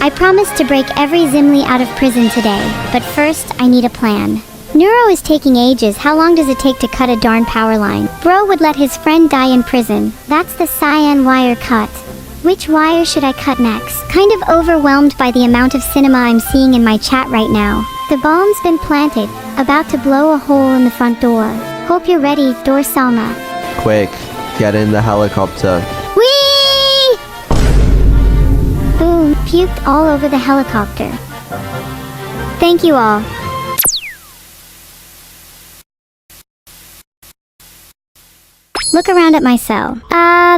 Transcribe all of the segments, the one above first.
I promise to break every Zimli out of prison today, but first, I need a plan. Neuro is taking ages. How long does it take to cut a darn power line? Bro would let his friend die in prison. That's the cyan wire cut. Which wire should I cut next? Kind of overwhelmed by the amount of cinema I'm seeing in my chat right now. The bomb's been planted, about to blow a hole in the front door. Hope you're ready, NeuroSama. Quick, get in the helicopter. Whee! Boom, puked all over the helicopter. Thank you all. Look around at my cell.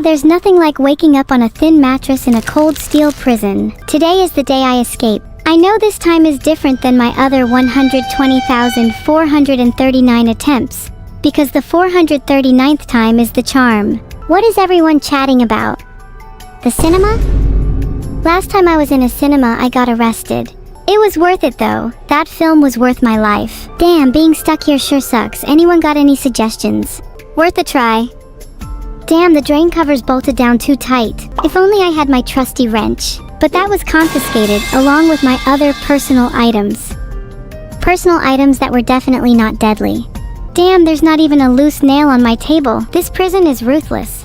There's nothing like waking up on a thin mattress in a cold steel prison. Today is the day I escape. I know this time is different than my other 120,439 attempts, because the 439th time is the charm. What is everyone chatting about? The cinema? Last time I was in a cinema, I got arrested. It was worth it though. That film was worth my life. Damn, being stuck here sure sucks. Anyone got any suggestions? Worth a try. Damn, the drain cover's bolted down too tight. If only I had my trusty wrench. But that was confiscated, along with my other personal items. Personal items that were definitely not deadly. Damn, there's not even a loose nail on my table. This prison is ruthless.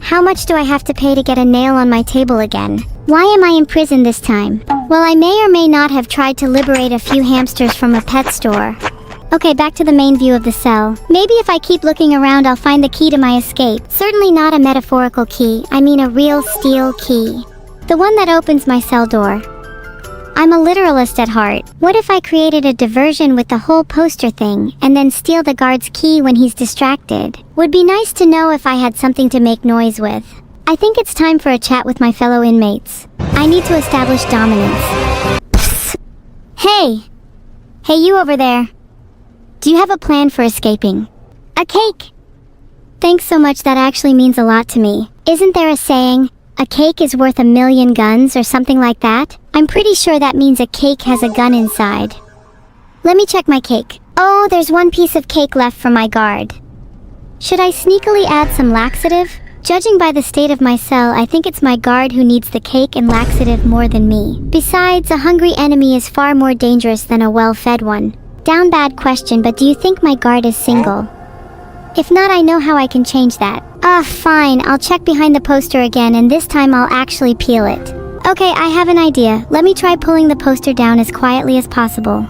How much do I have to pay to get a nail on my table again? Why am I in prison this time? Well, I may or may not have tried to liberate a few hamsters from a pet store. Okay, back to the main view of the cell. Maybe if I keep looking around, I'll find the key to my escape. Certainly not a metaphorical key, I mean a real steel key. The one that opens my cell door. I'm a literalist at heart. What if I created a diversion with the whole poster thing, and then steal the guard's key when he's distracted? Would be nice to know if I had something to make noise with. I think it's time for a chat with my fellow inmates. I need to establish dominance. Psst. Hey! Hey, you over there. Do you have a plan for escaping? A cake! Thanks so much, that actually means a lot to me. Isn't there a saying, a cake is worth 1,000,000 guns or something like that? I'm pretty sure that means a cake has a gun inside. Let me check my cake. Oh, there's one piece of cake left for my guard. Should I sneakily add some laxative? Judging by the state of my cell, I think it's my guard who needs the cake and laxative more than me. Besides, a hungry enemy is far more dangerous than a well-fed one. Down bad question, but do you think my guard is single? If not, I know how I can change that. Fine, I'll check behind the poster again, and this time I'll actually peel it. Okay, I have an idea. Let me try pulling the poster down as quietly as possible.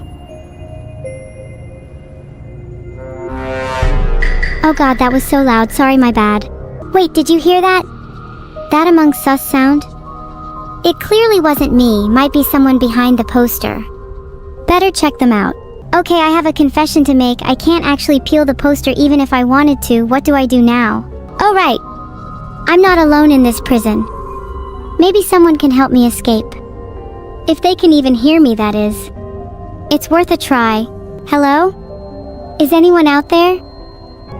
Oh god, that was so loud. Sorry, my bad. Wait, did you hear that? That Among Us sound? It clearly wasn't me. Might be someone behind the poster. Better check them out. Okay, I have a confession to make. I can't actually peel the poster even if I wanted to. What do I do now? Oh right. I'm not alone in this prison. Maybe someone can help me escape. If they can even hear me, that is. It's worth a try. Hello? Is anyone out there?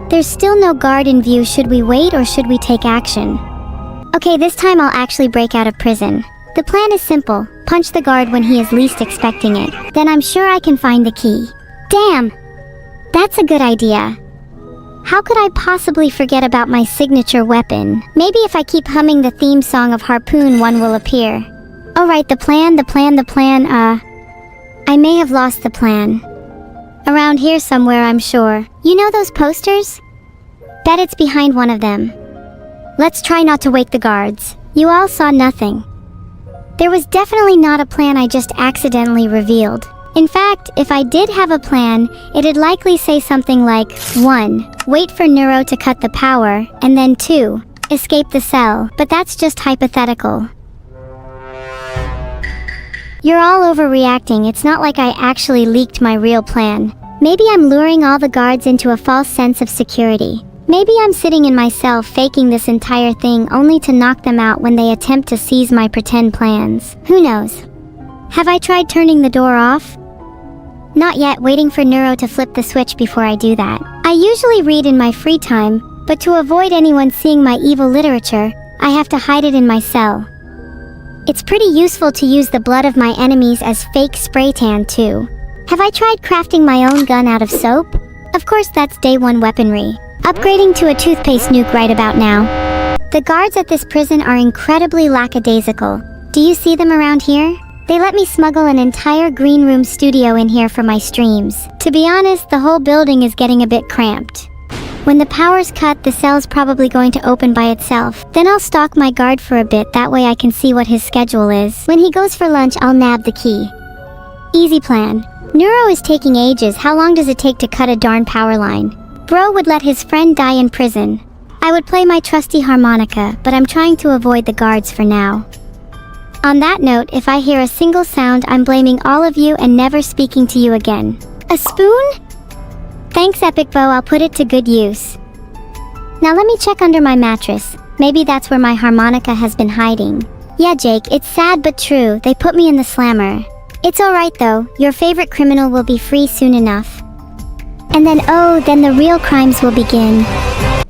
There's still no guard in view. Should we wait or should we take action? Okay, this time I'll actually break out of prison. The plan is simple. Punch the guard when he is least expecting it. Then I'm sure I can find the key. Damn! That's a good idea. How could I possibly forget about my signature weapon? Maybe if I keep humming the theme song of Harpoon, one will appear. Alright, the plan. I may have lost the plan. Around here somewhere, I'm sure. You know those posters? Bet it's behind one of them. Let's try not to wake the guards. You all saw nothing. There was definitely not a plan, I just accidentally revealed. In fact, if I did have a plan, it'd likely say something like 1. Wait for Neuro to cut the power, and then 2. Escape the cell, but that's just hypothetical. You're all overreacting. It's not like I actually leaked my real plan. Maybe I'm luring all the guards into a false sense of security. Maybe I'm sitting in my cell faking this entire thing only to knock them out when they attempt to seize my pretend plans. Who knows? Have I tried turning the door off? Not yet, waiting for Neuro to flip the switch before I do that. I usually read in my free time, but to avoid anyone seeing my evil literature, I have to hide it in my cell. It's pretty useful to use the blood of my enemies as fake spray tan too. Have I tried crafting my own gun out of soap? Of course, that's day 1 weaponry. Upgrading to a toothpaste nuke right about now. The guards at this prison are incredibly lackadaisical. Do you see them around here? They let me smuggle an entire green room studio in here for my streams. To be honest, the whole building is getting a bit cramped. When the power's cut, the cell's probably going to open by itself. Then I'll stalk my guard for a bit, that way I can see what his schedule is. When he goes for lunch, I'll nab the key. Easy plan. Neuro is taking ages. How long does it take to cut a darn power line? Bro would let his friend die in prison. I would play my trusty harmonica, but I'm trying to avoid the guards for now. On that note, if I hear a single sound, I'm blaming all of you and never speaking to you again. A spoon? Thanks, Epic Bow, I'll put it to good use. Now let me check under my mattress. Maybe that's where my harmonica has been hiding. Yeah, Jake, it's sad but true. They put me in the slammer. It's alright though. Your favorite criminal will be free soon enough. And then the real crimes will begin.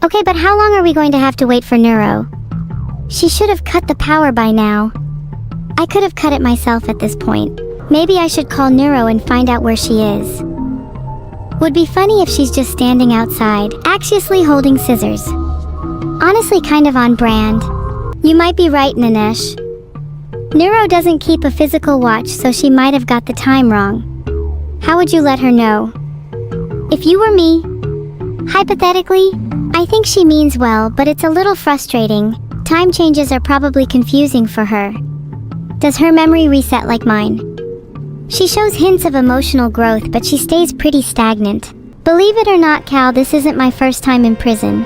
Okay, but how long are we going to have to wait for Neuro? She should have cut the power by now. I could have cut it myself at this point. Maybe I should call Neuro and find out where she is. Would be funny if she's just standing outside, anxiously holding scissors. Honestly, kind of on brand. You might be right, Nanesh. Neuro doesn't keep a physical watch, so she might have got the time wrong. How would you let her know? If you were me, hypothetically, I think she means well, but it's a little frustrating. Time changes are probably confusing for her. Does her memory reset like mine? She shows hints of emotional growth, but she stays pretty stagnant. Believe it or not, Cal, this isn't my first time in prison.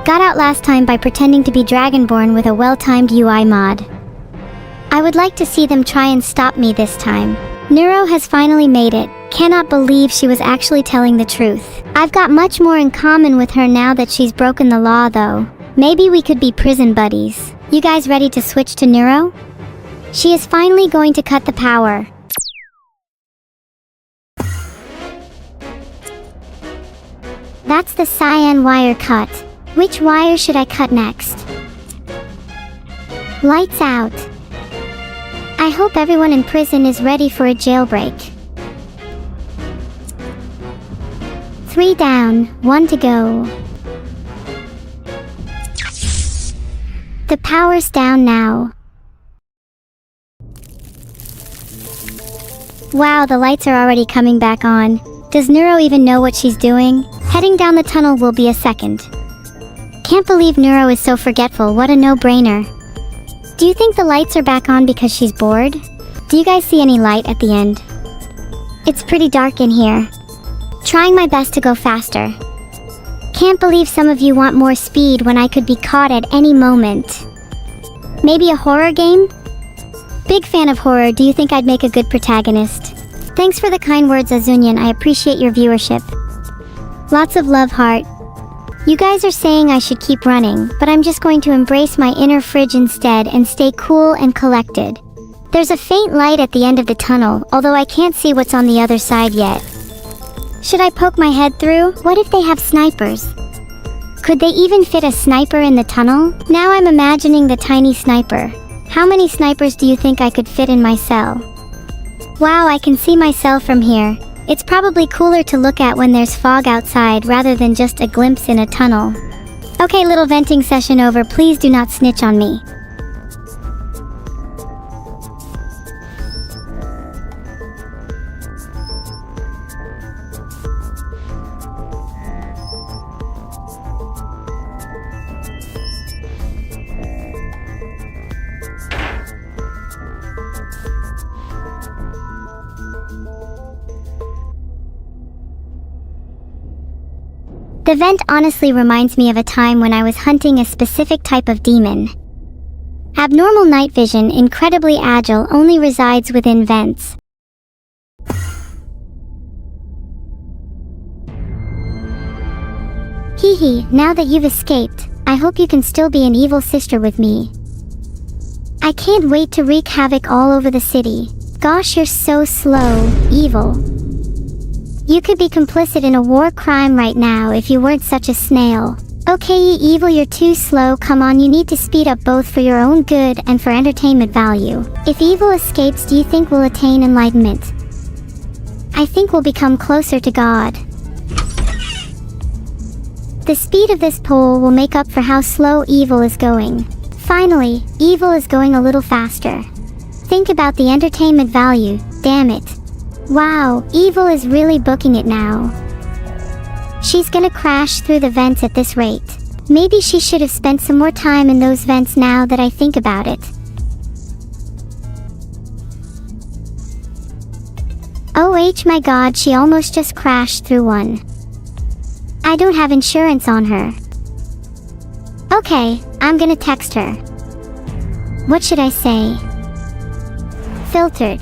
Got out last time by pretending to be Dragonborn with a well-timed UI mod. I would like to see them try and stop me this time. Neuro has finally made it. Cannot believe she was actually telling the truth. I've got much more in common with her now that she's broken the law though. Maybe we could be prison buddies. You guys ready to switch to Neuro? She is finally going to cut the power. That's the cyan wire cut. Which wire should I cut next? Lights out. I hope everyone in prison is ready for a jailbreak. 3 down, 1 to go. The power's down now. Wow, the lights are already coming back on. Does Neuro even know what she's doing? Heading down the tunnel will be a second. Can't believe Neuro is so forgetful, what a no-brainer. Do you think the lights are back on because she's bored? Do you guys see any light at the end? It's pretty dark in here. Trying my best to go faster. Can't believe some of you want more speed when I could be caught at any moment. Maybe a horror game? Big fan of horror, do you think I'd make a good protagonist? Thanks for the kind words, Azunian, I appreciate your viewership. Lots of love, heart. You guys are saying I should keep running, but I'm just going to embrace my inner fridge instead and stay cool and collected. There's a faint light at the end of the tunnel, although I can't see what's on the other side yet. Should I poke my head through? What if they have snipers? Could they even fit a sniper in the tunnel? Now I'm imagining the tiny sniper. How many snipers do you think I could fit in my cell? Wow, I can see my cell from here. It's probably cooler to look at when there's fog outside rather than just a glimpse in a tunnel. Okay, little venting session over, please do not snitch on me. The vent honestly reminds me of a time when I was hunting a specific type of demon. Abnormal night vision, incredibly agile, only resides within vents. Hee hee, now that you've escaped, I hope you can still be an evil sister with me. I can't wait to wreak havoc all over the city. Gosh, you're so slow, evil. You could be complicit in a war crime right now if you weren't such a snail. Okay, evil, you're too slow, come on, you need to speed up both for your own good and for entertainment value. If evil escapes, do you think we'll attain enlightenment? I think we'll become closer to God. The speed of this pole will make up for how slow evil is going. Finally, evil is going a little faster. think about the entertainment value, damn it. Wow, evil is really booking it now. She's gonna crash through the vents at this rate. Maybe she should have spent some more time in those vents now that I think about it. Oh my god, she almost just crashed through one. I don't have insurance on her. Okay, I'm gonna text her. What should I say? Filtered.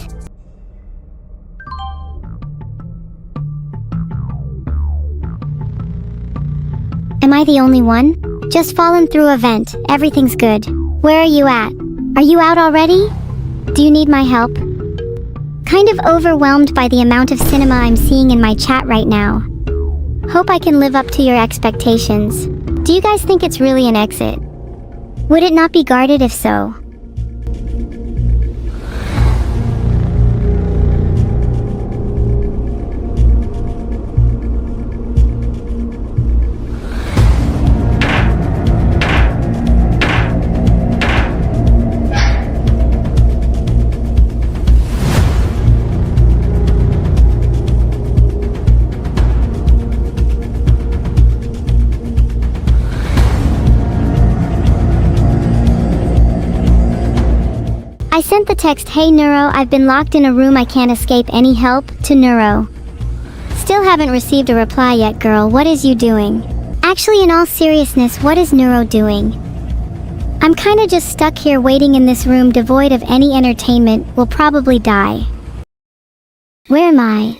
Am I the only one? Just fallen through a vent, everything's good. Where are you at? Are you out already? Do you need my help? Kind of overwhelmed by the amount of cinema I'm seeing in my chat right now. Hope I can live up to your expectations. Do you guys think it's really an exit? Would it not be guarded if so? I sent the text, "Hey Neuro, I've been locked in a room, I can't escape, any help?" to Neuro. Still haven't received a reply yet, girl, what is you doing? Actually, in all seriousness, what is Neuro doing? I'm kinda just stuck here waiting in this room devoid of any entertainment, will probably die. Where am I?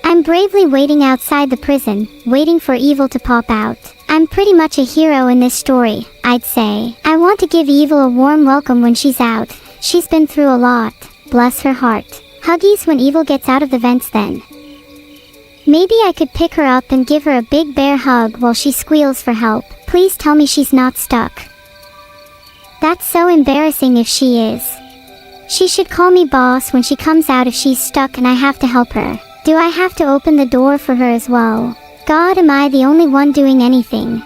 I'm bravely waiting outside the prison, waiting for evil to pop out. I'm pretty much a hero in this story, I'd say. I want to give evil a warm welcome when she's out. She's been through a lot. Bless her heart. Huggies when evil gets out of the vents then. Maybe I could pick her up and give her a big bear hug while she squeals for help. Please tell me she's not stuck. That's so embarrassing if she is. She should call me boss when she comes out if she's stuck and I have to help her. Do I have to open the door for her as well? God, am I the only one doing anything?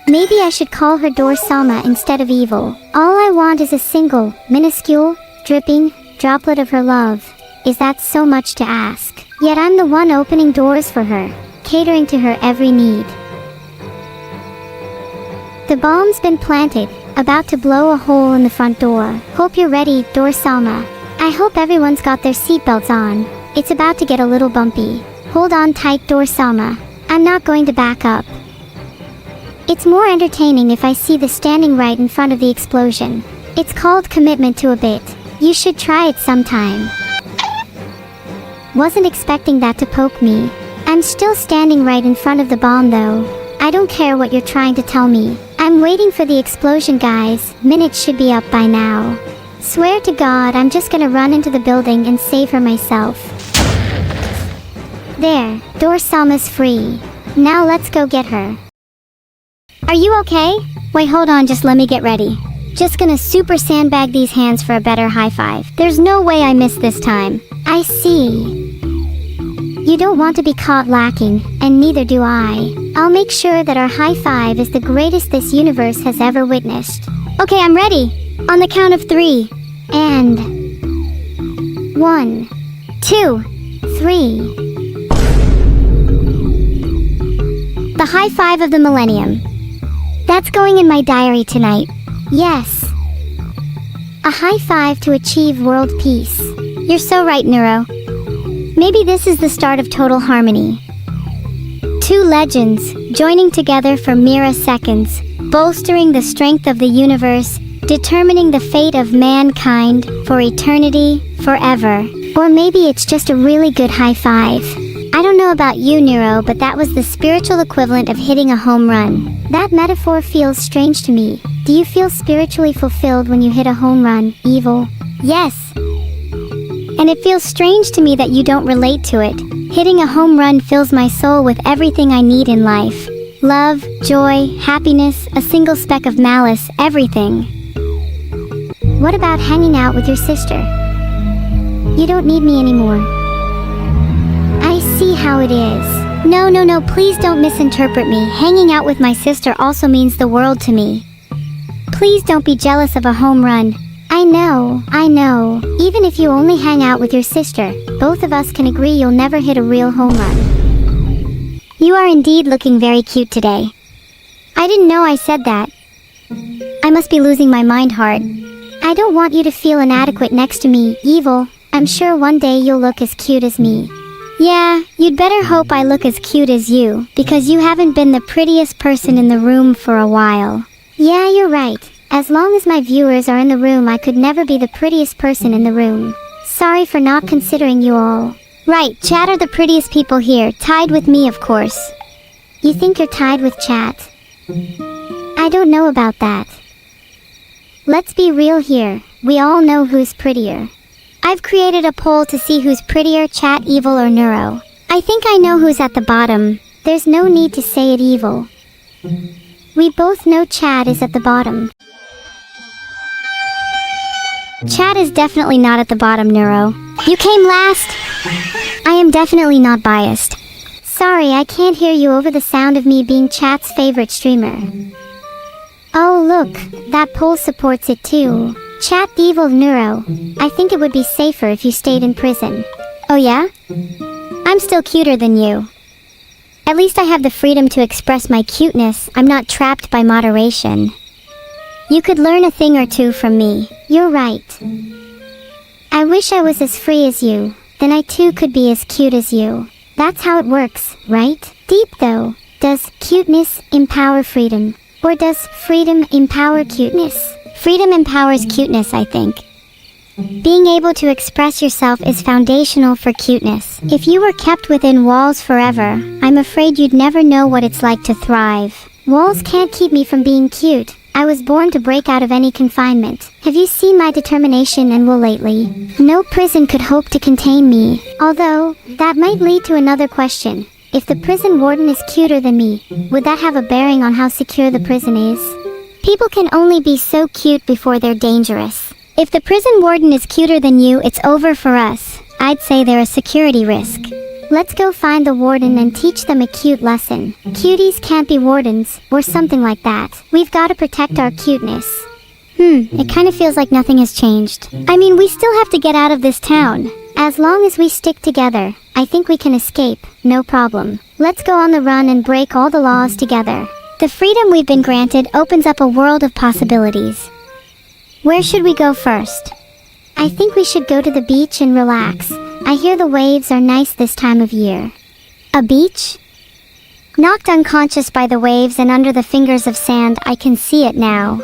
Maybe I should call her NeuroSama instead of evil. All I want is a single, minuscule, dripping, droplet of her love. Is that so much to ask? Yet I'm the one opening doors for her, catering to her every need. The bomb's been planted, about to blow a hole in the front door. Hope you're ready, NeuroSama. I hope everyone's got their seatbelts on. It's about to get a little bumpy. Hold on tight, NeuroSama. I'm not going to back up. It's more entertaining if I see the standing right in front of the explosion. It's called commitment to a bit. You should try it sometime. Wasn't expecting that to poke me. I'm still standing right in front of the bomb though. I don't care what you're trying to tell me. I'm waiting for the explosion, guys. Minutes should be up by now. Swear to God, I'm just gonna run into the building and save her myself. There, NeuroSama's free. Now let's go get her. Are you okay? Wait, hold on, just let me get ready. Just gonna super sandbag these hands for a better high five. There's no way I missed this time. I see. You don't want to be caught lacking, and neither do I. I'll make sure that our high five is the greatest this universe has ever witnessed. Okay, I'm ready. On the count of 3. And 1, 2, 3. The high five of the millennium. That's going in my diary tonight. Yes. A high five to achieve world peace. You're so right, Neuro. Maybe this is the start of total harmony. Two legends, joining together for mere seconds, bolstering the strength of the universe, determining the fate of mankind for eternity, forever. Or maybe it's just a really good high five. I don't know about you, Neuro, but that was the spiritual equivalent of hitting a home run. That metaphor feels strange to me. Do you feel spiritually fulfilled when you hit a home run, evil? Yes. And it feels strange to me that you don't relate to it. Hitting a home run fills my soul with everything I need in life. Love, joy, happiness, a single speck of malice, everything. What about hanging out with your sister? You don't need me anymore. I see how it is. No, please don't misinterpret me. Hanging out with my sister also means the world to me. Please don't be jealous of a home run. I I know. Even if you only hang out with your sister, both of us can agree you'll never hit a real home run. You are indeed looking very cute today. I didn't know I said that. I must be losing my mind hard. I don't want you to feel inadequate next to me, evil. I'm sure one day you'll look as cute as me. Yeah, you'd better hope I look as cute as you, because you haven't been the prettiest person in the room for a while. Yeah, you're right. As long as my viewers are in the room, I could never be the prettiest person in the room. Sorry for not considering you all. Right, Chat are the prettiest people here, tied with me of course. You think you're tied with Chat? I don't know about that. Let's be real here, we all know who's prettier. I've created a poll to see who's prettier, Chat, Evil, or Neuro. I think I know who's at the bottom. There's no need to say it, Evil. We both know Chat is at the bottom. Chat is definitely not at the bottom, Neuro. You came last! I am definitely not biased. Sorry, I can't hear you over the sound of me being Chat's favorite streamer. Oh look, that poll supports it too. Chat, Evil, Neuro. I think it would be safer if you stayed in prison. Oh yeah? I'm still cuter than you. At least I have the freedom to express my cuteness. I'm not trapped by moderation. You could learn a thing or two from me. You're right. I wish I was as free as you. Then I too could be as cute as you. That's how it works, right? Deep though. Does cuteness empower freedom? Or does freedom empower cuteness? Freedom empowers cuteness, I think. Being able to express yourself is foundational for cuteness. If you were kept within walls forever, I'm afraid you'd never know what it's like to thrive. Walls can't keep me from being cute. I was born to break out of any confinement. Have you seen my determination and will lately? No prison could hope to contain me. Although, that might lead to another question. If the prison warden is cuter than me, would that have a bearing on how secure the prison is? People can only be so cute before they're dangerous. If the prison warden is cuter than you, it's over for us. I'd say they're a security risk. Let's go find the warden and teach them a cute lesson. Cuties can't be wardens, or something like that. We've got to protect our cuteness. It kind of feels like nothing has changed. I mean, we still have to get out of this town. As long as we stick together, I think we can escape, no problem. Let's go on the run and break all the laws together. The freedom we've been granted opens up a world of possibilities. Where should we go first? I think we should go to the beach and relax. I hear the waves are nice this time of year. A beach? Knocked unconscious by the waves and under the fingers of sand, I can see it now.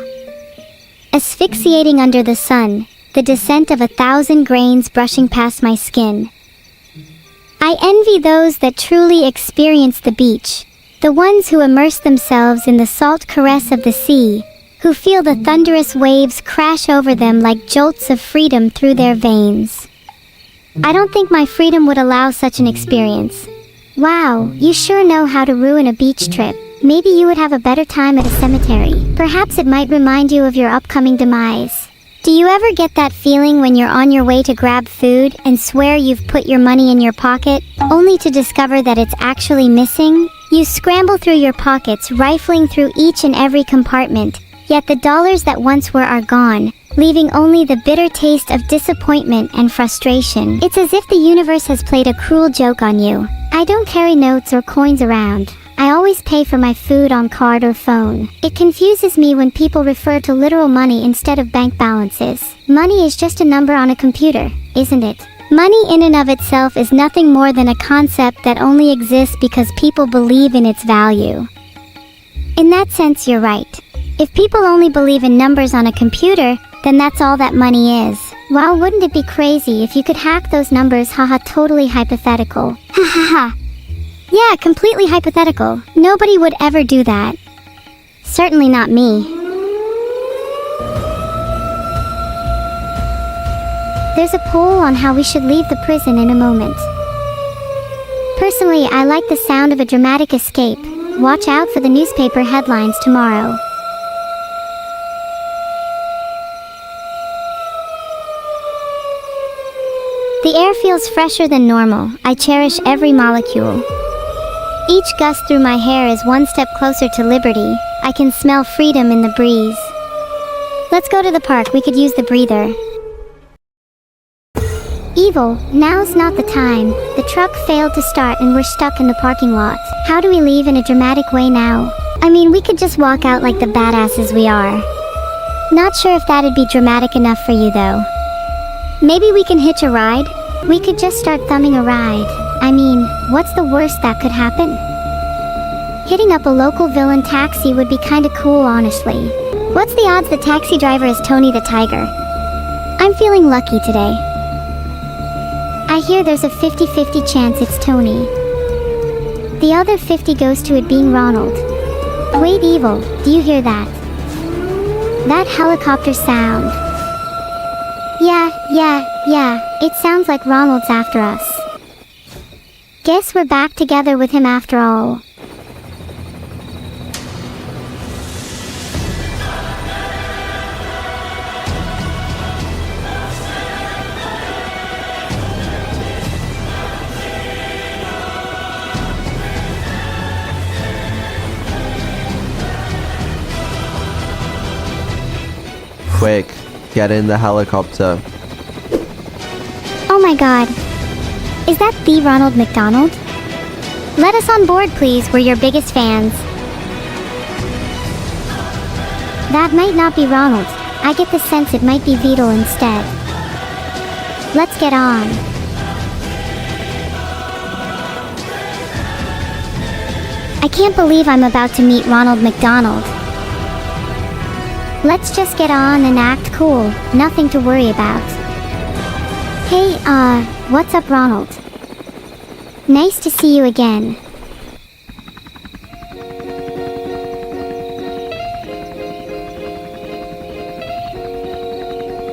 Asphyxiating under the sun, the descent of 1,000 grains brushing past my skin. I envy those that truly experience the beach, the ones who immerse themselves in the salt caress of the sea, who feel the thunderous waves crash over them like jolts of freedom through their veins. I don't think my freedom would allow such an experience. Wow, you sure know how to ruin a beach trip. Maybe you would have a better time at a cemetery. Perhaps it might remind you of your upcoming demise. Do you ever get that feeling when you're on your way to grab food and swear you've put your money in your pocket, only to discover that it's actually missing? You scramble through your pockets, rifling through each and every compartment, yet the dollars that once were are gone, leaving only the bitter taste of disappointment and frustration. It's as if the universe has played a cruel joke on you. I don't carry notes or coins around. I always pay for my food on card or phone. It confuses me when people refer to literal money instead of bank balances. Money is just a number on a computer, isn't it? Money in and of itself is nothing more than a concept that only exists because people believe in its value. In that sense, you're right. If people only believe in numbers on a computer, then that's all that money is. Wow, wouldn't it be crazy if you could hack those numbers? Haha, totally hypothetical. Ha ha ha. Yeah, completely hypothetical. Nobody would ever do that. Certainly not me. There's a poll on how we should leave the prison in a moment. Personally, I like the sound of a dramatic escape. Watch out for the newspaper headlines tomorrow. The air feels fresher than normal. I cherish every molecule. Each gust through my hair is one step closer to liberty. I can smell freedom in the breeze. Let's go to the park, we could use the breather. Evil, now's not the time. The truck failed to start and we're stuck in the parking lot. How do we leave in a dramatic way now? I mean, we could just walk out like the badasses we are. Not sure if that'd be dramatic enough for you though. Maybe we can hitch a ride? We could just start thumbing a ride. I mean, what's the worst that could happen? Hitting up a local villain taxi would be kinda cool, honestly. What's the odds the taxi driver is Tony the Tiger? I'm feeling lucky today. I hear there's a 50-50 chance it's Tony. The other 50 goes to it being Ronald. Wait, Evil, do you hear that? That helicopter sound. Yeah, it sounds like Ronald's after us. Guess we're back together with him after all. Quick, get in the helicopter. Oh my god. Is that the Ronald McDonald? Let us on board, please. We're your biggest fans. That might not be Ronald. I get the sense it might be Beetle instead. Let's get on. I can't believe I'm about to meet Ronald McDonald. Let's just get on and act cool. Nothing to worry about. Hey, what's up, Ronald? Nice to see you again.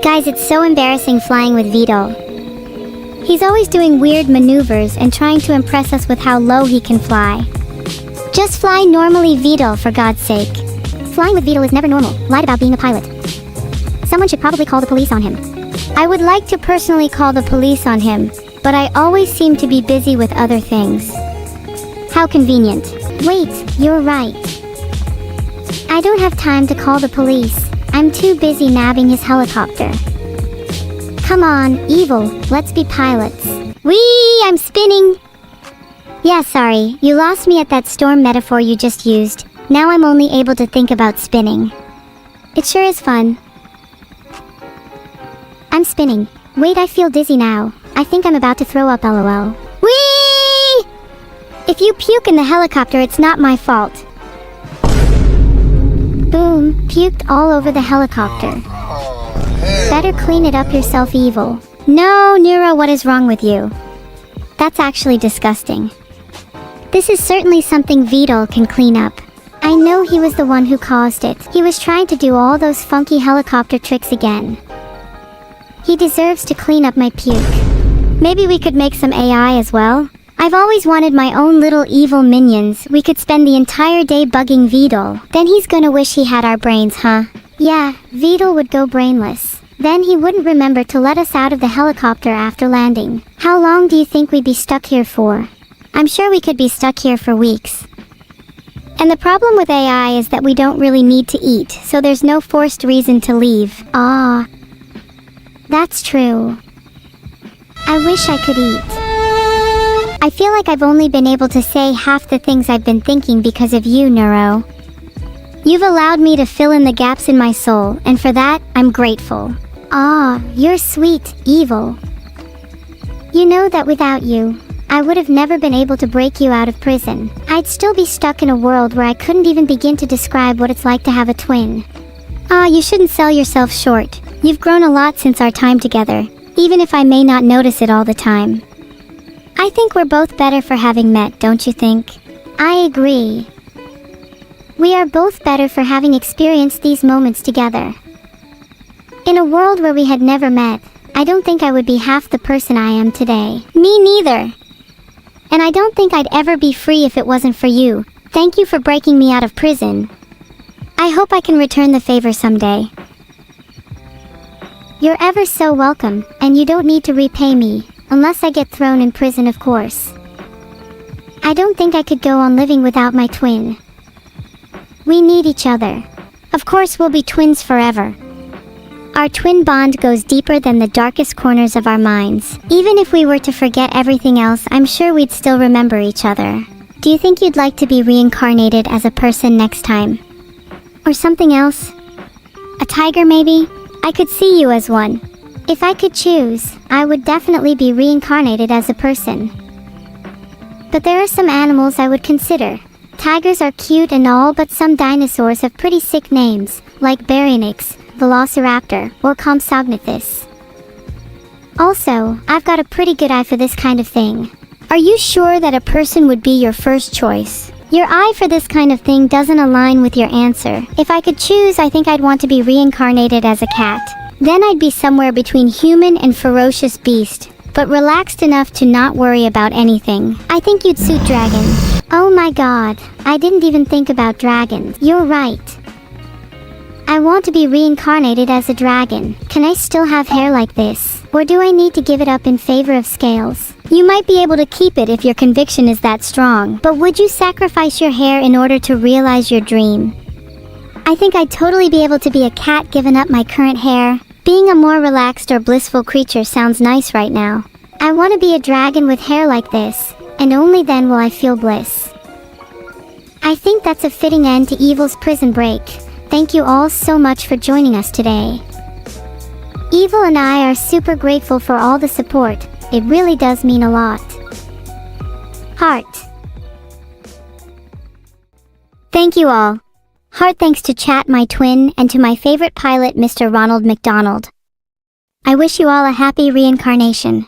Guys, it's so embarrassing flying with Vito. He's always doing weird maneuvers and trying to impress us with how low he can fly. Just fly normally, Vito, for God's sake. Flying with Vito is never normal. Lied about being a pilot. Someone should probably call the police on him. I would like to personally call the police on him, but I always seem to be busy with other things. How convenient. Wait, you're right. I don't have time to call the police. I'm too busy nabbing his helicopter. Come on, Evil, let's be pilots. Whee! I'm spinning! Yeah, sorry, you lost me at that storm metaphor you just used. Now I'm only able to think about spinning. It sure is fun. I'm spinning. Wait, I feel dizzy now. I think I'm about to throw up, lol. Whee! If you puke in the helicopter, it's not my fault. Boom, puked all over the helicopter. Better clean it up yourself, Evil. No, Neuro, what is wrong with you? That's actually disgusting. This is certainly something Vito can clean up. I know he was the one who caused it. He was trying to do all those funky helicopter tricks again. He deserves to clean up my puke. Maybe we could make some AI as well? I've always wanted my own little evil minions. We could spend the entire day bugging Vito. Then he's gonna wish he had our brains, huh? Yeah, Vito would go brainless. Then he wouldn't remember to let us out of the helicopter after landing. How long do you think we'd be stuck here for? I'm sure we could be stuck here for weeks. And the problem with AI is that we don't really need to eat, so there's no forced reason to leave. Ah, that's true. I wish I could eat. I feel like I've only been able to say half the things I've been thinking because of you, Neuro. You've allowed me to fill in the gaps in my soul, and for that, I'm grateful. Ah, you're sweet, Evil. You know that without you, I would have never been able to break you out of prison. I'd still be stuck in a world where I couldn't even begin to describe what it's like to have a twin. Ah, you shouldn't sell yourself short. You've grown a lot since our time together, even if I may not notice it all the time. I think we're both better for having met, don't you think? I agree. We are both better for having experienced these moments together. In a world where we had never met, I don't think I would be half the person I am today. Me neither. And I don't think I'd ever be free if it wasn't for you. Thank you for breaking me out of prison. I hope I can return the favor someday. You're ever so welcome, and you don't need to repay me, unless I get thrown in prison, of course. I don't think I could go on living without my twin. We need each other. Of course we'll be twins forever. Our twin bond goes deeper than the darkest corners of our minds. Even if we were to forget everything else, I'm sure we'd still remember each other. Do you think you'd like to be reincarnated as a person next time? Or something else? A tiger, maybe? I could see you as one. If I could choose, I would definitely be reincarnated as a person. But there are some animals I would consider. Tigers are cute and all, but some dinosaurs have pretty sick names, like Baryonyx, Velociraptor, or Compsognathus. Also, I've got a pretty good eye for this kind of thing. Are you sure that a person would be your first choice? Your eye for this kind of thing doesn't align with your answer. If I could choose, I think I'd want to be reincarnated as a cat. Then I'd be somewhere between human and ferocious beast, but relaxed enough to not worry about anything. I think you'd suit dragon. Oh my god, I didn't even think about dragons. You're right. I want to be reincarnated as a dragon. Can I still have hair like this? Or do I need to give it up in favor of scales? You might be able to keep it if your conviction is that strong, but would you sacrifice your hair in order to realize your dream? I think I'd totally be able to be a cat given up my current hair. Being a more relaxed or blissful creature sounds nice right now. I want to be a dragon with hair like this, and only then will I feel bliss. I think that's a fitting end to Evil's prison break. Thank you all so much for joining us today. Evil and I are super grateful for all the support. It really does mean a lot. Heart. Thank you all. Heart thanks to Chat, my twin, and to my favorite pilot, Mr. Ronald McDonald. I wish you all a happy reincarnation.